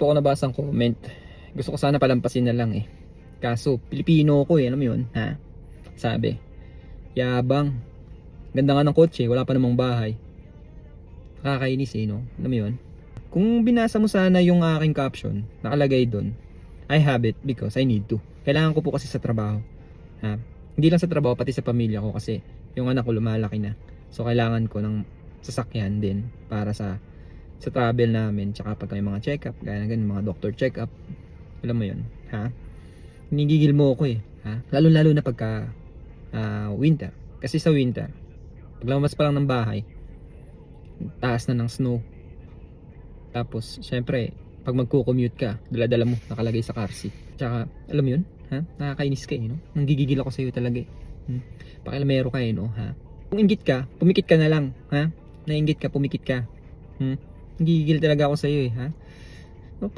Po ako nabasang comment. Gusto ko sana palampasin na lang eh. Kaso, Pilipino ko eh, alam mo yun, ha? Sabi, yabang. Ganda nga ng kotse, wala pa namang bahay. Nakakainis eh, no? Alam mo yun? Kung binasa mo sana yung aking caption, nakalagay doon, I have it because I need to. Kailangan ko po kasi sa trabaho. Ha? Hindi lang sa trabaho, pati sa pamilya ko kasi yung anak ko lumalaki na. So, kailangan ko ng sasakyan din para sa travel namin, tsaka pag may mga check-up, gaya ng ganun, mga doctor check-up. Alam mo yun, ha? Hinigigil mo ako eh, ha? Lalo-lalo na pagka winter. Kasi sa winter, pag lumabas pa lang ng bahay, taas na ng snow. Tapos, syempre, pag magko-commute ka, dala-dala mo, nakalagay sa car seat. Tsaka, alam mo yun, ha? Nakakainis ka eh, no? Nanggigigil ako sa'yo talaga eh. Pakialamero ka eh, no? Ha? Kung inggit ka, pumikit ka na lang, ha? Nainggit ka, pumikit ka. Nanggigigil talaga ako sa'yo eh, ha?